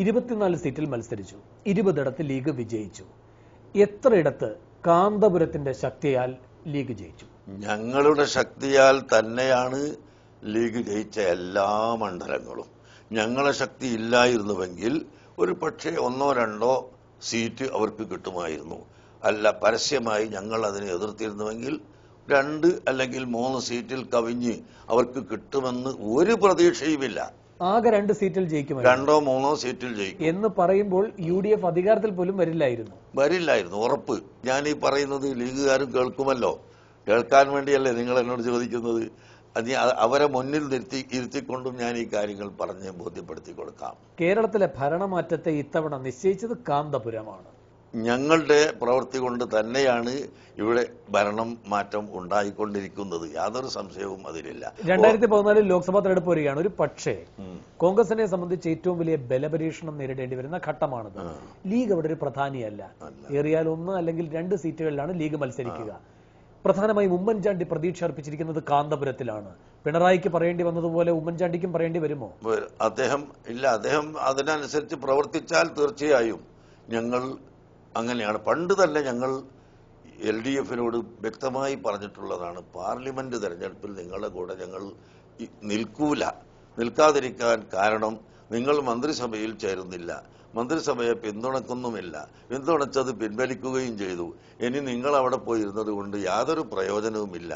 24 സീറ്റിൽ മത്സരിച്ചു. 20 ലീഗ് വിജയിച്ചു. എത്രയിടത്ത് കാന്തപുരത്തിന്റെ ശക്തിയാൽ ലീഗ് ജയിച്ചു? ഞങ്ങളുടെ ശക്തിയാൽ തന്നെയാണ് ലീഗ് ജയിച്ച എല്ലാ മണ്ഡലങ്ങളും. ഞങ്ങളെ ശക്തി ഇല്ലായിരുന്നുവെങ്കിൽ ഒരു പക്ഷേ 1-2 സീറ്റ് അവർക്ക് കിട്ടുമായിരുന്നു. അല്ല, പരസ്യമായി ഞങ്ങൾ അതിനെ എതിർത്തിരുന്നുവെങ്കിൽ 2 അല്ലെങ്കിൽ 3 സീറ്റിൽ കവിഞ്ഞ് അവർക്ക് കിട്ടുമെന്ന് ഒരു പ്രതീക്ഷയുമില്ല. ആകെ 2 സീറ്റിൽ ജയിക്കും, 2-3 സീറ്റിൽ ജയിക്കും എന്ന് പറയുമ്പോൾ UDF അധികാരത്തിൽ പോലും വരില്ലായിരുന്നു. ഉറപ്പ്. ഞാൻ ഈ പറയുന്നത് ലീഗുകാരും കേൾക്കുമല്ലോ. കേൾക്കാൻ വേണ്ടിയല്ലേ നിങ്ങൾ എന്നോട് ചോദിക്കുന്നത്. അവരെ മുന്നിൽ ഇരുത്തിക്കൊണ്ടും ഞാൻ ഈ കാര്യങ്ങൾ പറഞ്ഞ് ബോധ്യപ്പെടുത്തി കൊടുക്കാം. കേരളത്തിലെ ഭരണമാറ്റത്തെ ഇത്തവണ നിശ്ചയിച്ചത് കാന്തപുരമാണ്. ഞങ്ങളുടെ പ്രവൃത്തി കൊണ്ട് തന്നെയാണ് ഇവിടെ ഭരണം മാറ്റം ഉണ്ടായിക്കൊണ്ടിരിക്കുന്നത്. യാതൊരു സംശയവും അതിലില്ല. 2014 ലോക്സഭാ തെരഞ്ഞെടുപ്പ് വരികയാണ്. ഒരു പക്ഷേ കോൺഗ്രസിനെ സംബന്ധിച്ച് ഏറ്റവും വലിയ ബലപരീക്ഷണം നേരിടേണ്ടി വരുന്ന ഘട്ടമാണത്. ലീഗ് അവിടെ ഒരു പ്രധാനിയല്ല. ഏറിയാൽ 1 അല്ലെങ്കിൽ 2 സീറ്റുകളിലാണ് ലീഗ് മത്സരിക്കുക. പ്രധാനമായും ഉമ്മൻചാണ്ടി പ്രതീക്ഷ അർപ്പിച്ചിരിക്കുന്നത് കാന്തപുരത്തിലാണ്. പിണറായിക്ക് പറയേണ്ടി വന്നതുപോലെ ഉമ്മൻചാണ്ടിക്കും പറയേണ്ടി വരുമോ? അദ്ദേഹം അതിനനുസരിച്ച് പ്രവർത്തിച്ചാൽ തീർച്ചയായും ഞങ്ങൾ അങ്ങനെയാണ്. പണ്ട് തന്നെ ഞങ്ങൾ LDF-നോട് വ്യക്തമായി പറഞ്ഞിട്ടുള്ളതാണ്, പാർലമെന്റ് തെരഞ്ഞെടുപ്പിൽ നിങ്ങളുടെ കൂടെ ഞങ്ങൾ നിൽക്കാതിരിക്കാൻ കാരണം നിങ്ങൾ മന്ത്രിസഭയിൽ ചേരുന്നില്ല, മന്ത്രിസഭയെ പിന്തുണക്കുന്നുമില്ല, പിന്തുണച്ചത് പിൻവലിക്കുകയും ചെയ്തു. ഇനി നിങ്ങൾ അവിടെ പോയി ഇരുന്നത് കൊണ്ട് യാതൊരു പ്രയോജനവുമില്ല.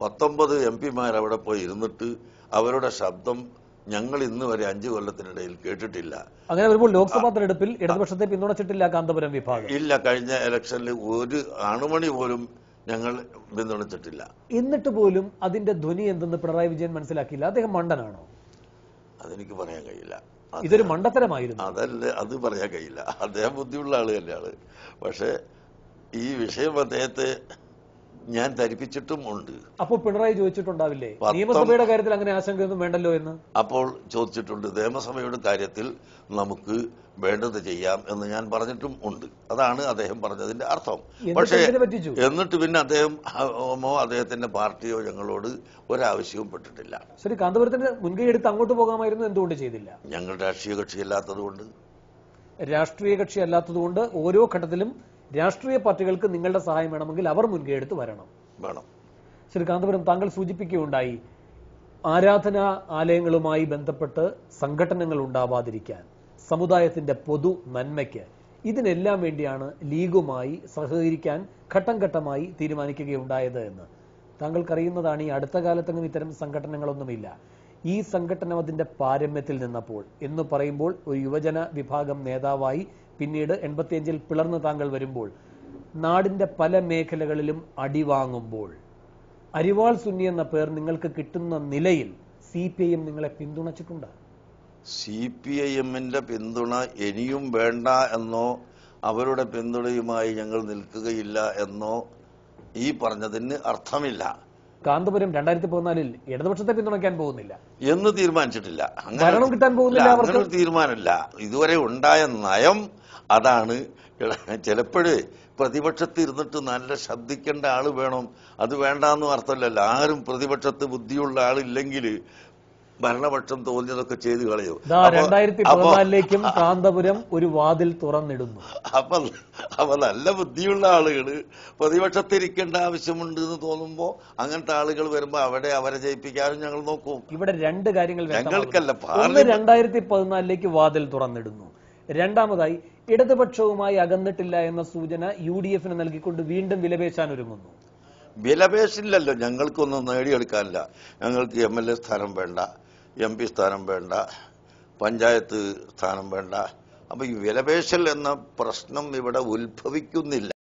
19 MP-മാർ അവിടെ പോയി ഇരുന്നിട്ട് അവരുടെ ശബ്ദം ഞങ്ങൾ ഇന്ന് വരെ 5 കൊല്ലത്തിനിടയിൽ കേട്ടിട്ടില്ല. അങ്ങനെ വരുമ്പോൾ ലോക്സഭാ തെരഞ്ഞെടുപ്പിൽ ഇടതുപക്ഷത്തെ പിന്തുണച്ചിട്ടില്ല കാന്തപുരം വിഭാഗം. ഇല്ല, കഴിഞ്ഞ ഇലക്ഷനിൽ ഒരു അണുമണി പോലും ഞങ്ങൾ പിന്തുണച്ചിട്ടില്ല. എന്നിട്ട് പോലും അതിന്റെ ധ്വനി എന്തെന്ന് പിണറായി വിജയൻ മനസ്സിലാക്കിയില്ല. അദ്ദേഹം മണ്ടനാണോ? അതെനിക്ക് പറയാൻ കഴിയില്ല. ഇതൊരു മണ്ടത്തരമായിരുന്നു. അത് പറയാൻ കഴിയില്ല. അദ്ദേഹം ബുദ്ധിയുള്ള ആള് തന്നെയാണ്. പക്ഷെ ഈ വിഷയം അദ്ദേഹത്തെ ഞാൻ ധരിപ്പിച്ചിട്ടും ഉണ്ട്. അപ്പോൾ പിണറായി ചോദിച്ചിട്ടുണ്ടാവില്ലേ നിയമസഭയുടെ കാര്യത്തിൽ അങ്ങനെ ആശങ്കയൊന്നും വേണ്ടല്ലോ എന്ന്? അപ്പോൾ ചോദിച്ചിട്ടുണ്ട്. നിയമസഭയുടെ കാര്യത്തിൽ നമുക്ക് വേണ്ടത് ചെയ്യാം എന്ന് ഞാൻ പറഞ്ഞിട്ടും ഉണ്ട്. അതാണ് അദ്ദേഹം പറഞ്ഞതിന്റെ അർത്ഥം. പക്ഷേ എന്നിട്ട് പിന്നെ അദ്ദേഹത്തിന്റെ പാർട്ടിയോ ഞങ്ങളോട് ഒരാവശ്യവും പെട്ടിട്ടില്ല. ശരി, കാന്തപുരത്തിന് മുൻകൈ എടുത്ത് അങ്ങോട്ട് പോകാമായിരുന്നു. എന്തുകൊണ്ട് ചെയ്തില്ല? ഞങ്ങൾ രാഷ്ട്രീയ കക്ഷിയല്ലാത്തതുകൊണ്ട്. രാഷ്ട്രീയ കക്ഷി അല്ലാത്തതുകൊണ്ട് ഓരോ ഘട്ടത്തിലും രാഷ്ട്രീയ പാർട്ടികൾക്ക് നിങ്ങളുടെ സഹായം വേണമെങ്കിൽ അവർ മുൻകൈ എടുത്ത് വേണം. ശ്രീ കാന്തപുരം, താങ്കൾ സൂചിപ്പിക്കുകയുണ്ടായി ആരാധനാ ആലയങ്ങളുമായി ബന്ധപ്പെട്ട് സംഘടനകൾ ഉണ്ടാവാതിരിക്കാൻ, സമുദായത്തിന്റെ പൊതു നന്മയ്ക്ക്, ഇതിനെല്ലാം വേണ്ടിയാണ് ലീഗുമായി സഹകരിക്കാൻ ഘട്ടം ഘട്ടമായി തീരുമാനിക്കുകയുണ്ടായത് എന്ന് താങ്കൾക്കറിയുന്നതാണ്. ഈ അടുത്ത കാലത്തെങ്ങും ഇത്തരം സംഘടനകളൊന്നുമില്ല. ഈ സംഘടന അതിന്റെ പാരമ്യത്തിൽ നിന്നപ്പോൾ എന്ന് പറയുമ്പോൾ ഒരു യുവജന വിഭാഗം നേതാവായി പിന്നീട് 85-ൽ പിളർന്ന് താങ്കൾ വരുമ്പോൾ നാടിന്റെ പല മേഖലകളിലും അടിവാങ്ങുമ്പോൾ അരിവാൾ സുന്നി എന്ന പേർ നിങ്ങൾക്ക് കിട്ടുന്ന നിലയിൽ CPIM നിങ്ങളെ പിന്തുണച്ചിട്ടുണ്ട്. CPIM-ന്റെ പിന്തുണ ഇനിയും വേണ്ട എന്നോ അവരുടെ പിന്തുണയുമായി ഞങ്ങൾ നിൽക്കുകയില്ല എന്നോ ഈ പറഞ്ഞതിന് അർത്ഥമില്ല. കാന്തപുരം 2014-ൽ ഇടതുപക്ഷത്തെ പിന്തുണയ്ക്കാൻ പോകുന്നില്ല എന്ന് തീരുമാനിച്ചിട്ടില്ല. ഭരണം കിട്ടാൻ പോകുന്നില്ല. അങ്ങനെ തീരുമാനമില്ല. ഇതുവരെ ഉണ്ടായ നയം അതാണ്. ചിലപ്പോഴേ പ്രതിപക്ഷത്ത് ഇരുന്നിട്ട് നല്ല ശബ്ദിക്കേണ്ട ആള് വേണം, അത് വേണ്ടാന്നും അർത്ഥമില്ലല്ലോ. ആരും പ്രതിപക്ഷത്ത് ബുദ്ധിയുള്ള ആളില്ലെങ്കിൽ ഭരണപക്ഷം തോന്നിയതൊക്കെ ചെയ്തു കളയോ. 2014-ലേക്കും കാന്തപുരം ഒരു വാതിൽ തുറന്നിടുന്നു. അപ്പൊ നല്ല ബുദ്ധിയുള്ള ആളുകള് പ്രതിപക്ഷത്തിരിക്കേണ്ട ആവശ്യമുണ്ട് എന്ന് തോന്നുമ്പോ അങ്ങനത്തെ ആളുകൾ വരുമ്പോ അവരെ ജയിപ്പിക്കാനും ഞങ്ങൾ നോക്കും. ഇവിടെ 2 കാര്യങ്ങൾ ഞങ്ങൾക്കല്ല. 2014-ലേക്ക് വാതിൽ തുറന്നിടുന്നു. രണ്ടാമതായി ഇടതുപക്ഷവുമായി അകന്നിട്ടില്ല എന്ന സൂചന UDF-ന് നൽകിക്കൊണ്ട് വീണ്ടും വിലപേശാൻ ഒരുങ്ങുന്നു. വിലപേശില്ലല്ലോ, ഞങ്ങൾക്കൊന്നും നേടിയെടുക്കാനില്ല. ഞങ്ങൾക്ക് MLA സ്ഥാനം വേണ്ട, MP സ്ഥാനം വേണ്ട, പഞ്ചായത്ത് സ്ഥാനം വേണ്ട. അപ്പൊ ഈ വിലപേശൽ എന്ന പ്രശ്നം ഇവിടെ ഉത്ഭവിക്കുന്നില്ല.